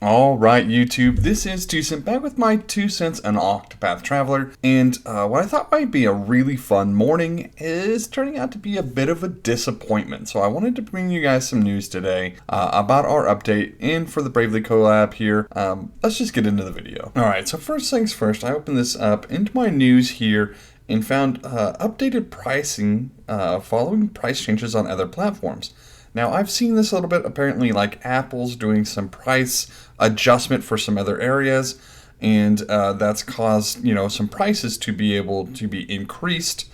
Alright YouTube, this is 2cent back with my 2 cents on OCTOPATH TRAVELER, and what I thought might be a really fun morning is turning out to be a bit of a disappointment. So I wanted to bring you guys some news today about our update and for the Bravely collab here. Let's just get into the video. Alright, so first things first, I opened this up into my news here and found updated pricing following price changes on other platforms. Now, I've seen this a little bit, apparently, like Apple's doing some price adjustment for some other areas, and that's caused, some prices to be able to be increased.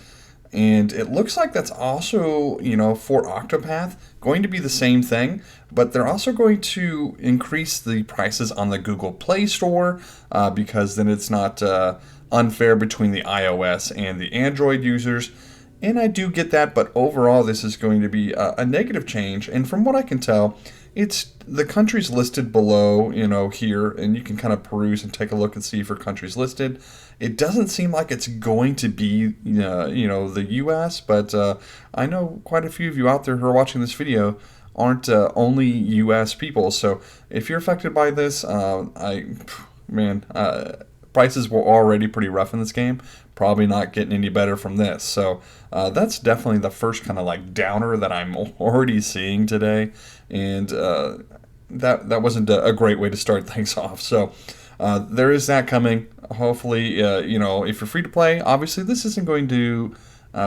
And it looks like that's also, for Octopath, going to be the same thing, but they're also going to increase the prices on the Google Play Store because then it's not unfair between the iOS and the Android users. And I do get that, but overall this is going to be a negative change. And from what I can tell, it's the countries listed below, here, and you can kind of peruse and take a look and see for countries listed. It doesn't seem like it's going to be, the U.S., but I know quite a few of you out there who are watching this video aren't only U.S. people. So if you're affected by this, prices were already pretty rough in this game. Probably not getting any better from this. So that's definitely the first kind of like downer that I'm already seeing today. And that wasn't a great way to start things off. So there is that coming. Hopefully, if you're free to play, obviously this isn't going to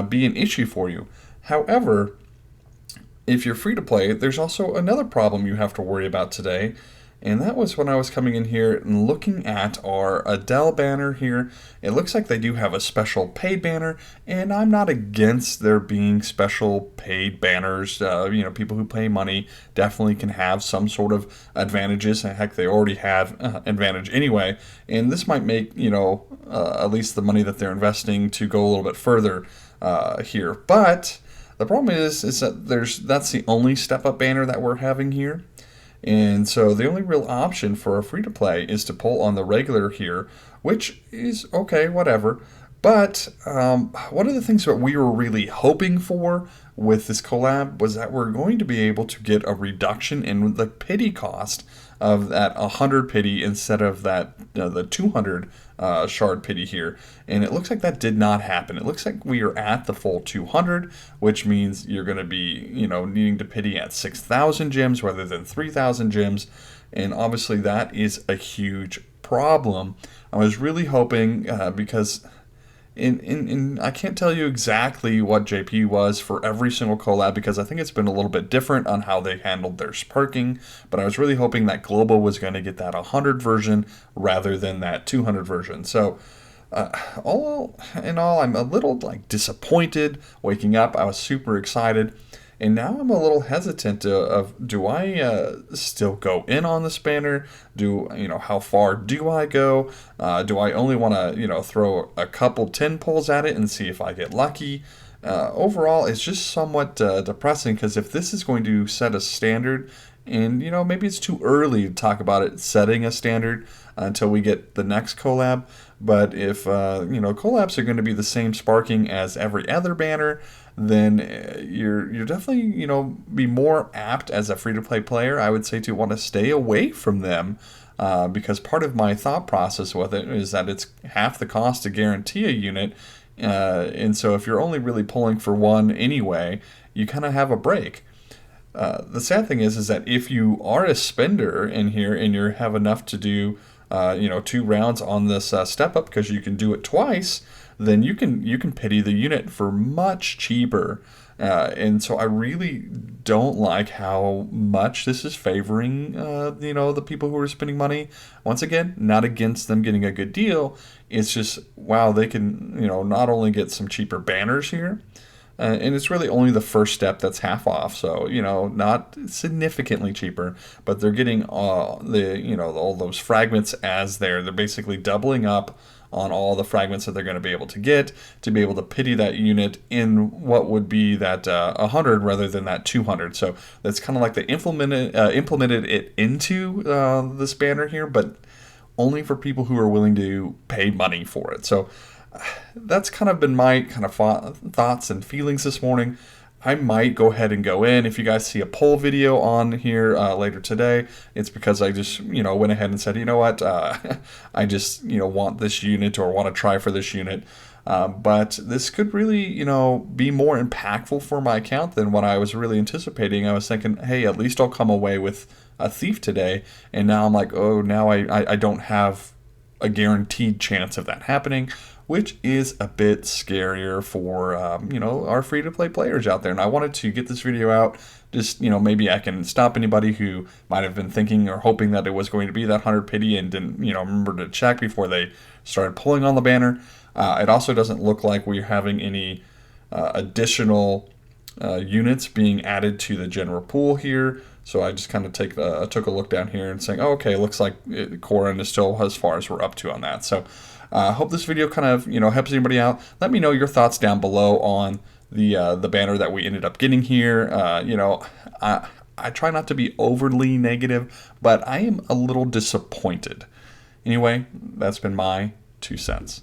be an issue for you. However, if you're free to play, there's also another problem you have to worry about today. And that was when I was coming in here and looking at our Adele banner here. It looks like they do have a special paid banner, and I'm not against there being special paid banners. People who pay money definitely can have some sort of advantages. Heck, they already have advantage anyway. And this might make, at least the money that they're investing to go a little bit further here. But the problem is that that's the only step-up banner that we're having here. And so the only real option for a free-to-play is to pull on the regular here, which is okay, whatever. But one of the things that we were really hoping for with this collab was that we're going to be able to get a reduction in the pity cost of that 100 pity instead of that the 200 shard pity here. And it looks like that did not happen. It looks like we are at the full 200, which means you're going to be, needing to pity at 6,000 gems rather than 3,000 gems. And obviously that is a huge problem. I was really hoping because I can't tell you exactly what JP was for every single collab because I think it's been a little bit different on how they handled their sparking, but I was really hoping that Global was going to get that 100 version rather than that 200 version. So all in all, I'm a little disappointed waking up. I was super excited. And now I'm a little hesitant do I still go in on this banner? How far do I go? Do I only want to, throw a couple 10 pulls at it and see if I get lucky? Overall, it's just somewhat depressing because if this is going to set a standard, and, maybe it's too early to talk about it setting a standard until we get the next collab. But if, collabs are going to be the same sparking as every other banner, then you're definitely, be more apt as a free-to-play player, I would say, to want to stay away from them. Because part of my thought process with it is that it's half the cost to guarantee a unit. And so if you're only really pulling for one anyway, you kind of have a break. The sad thing is that if you are a spender in here and you have enough to do, 2 rounds on this step up because you can do it twice, then you can pity the unit for much cheaper. And so I really don't like how much this is favoring, the people who are spending money. Once again, not against them getting a good deal. It's just, wow, they can, not only get some cheaper banners here, and it's really only the first step that's half off. So, not significantly cheaper, but they're getting all those fragments as they're basically doubling up on all the fragments that they're going to be able to get to be able to pity that unit in what would be that 100 rather than that 200. So that's kind of like they implemented it into this banner here, but only for people who are willing to pay money for it. So that's kind of been my kind of thoughts and feelings this morning. I might go ahead and go in. If you guys see a poll video on here later today, it's because I just, went ahead and said, you know what, I just, want this unit or want to try for this unit. But this could really, be more impactful for my account than what I was really anticipating. I was thinking, hey, at least I'll come away with a thief today. And now I'm like, oh, now I don't have a guaranteed chance of that happening, which is a bit scarier for, our free-to-play players out there. And I wanted to get this video out. Just, maybe I can stop anybody who might have been thinking or hoping that it was going to be that 100 pity and didn't, remember to check before they started pulling on the banner. It also doesn't look like we're having any additional units being added to the general pool here. So I just kind of took a look down here and saying, oh, okay, looks like Corin is still as far as we're up to on that. So I hope this video kind of, helps anybody out. Let me know your thoughts down below on the banner that we ended up getting here. I try not to be overly negative, but I am a little disappointed. Anyway, that's been my 2 cents.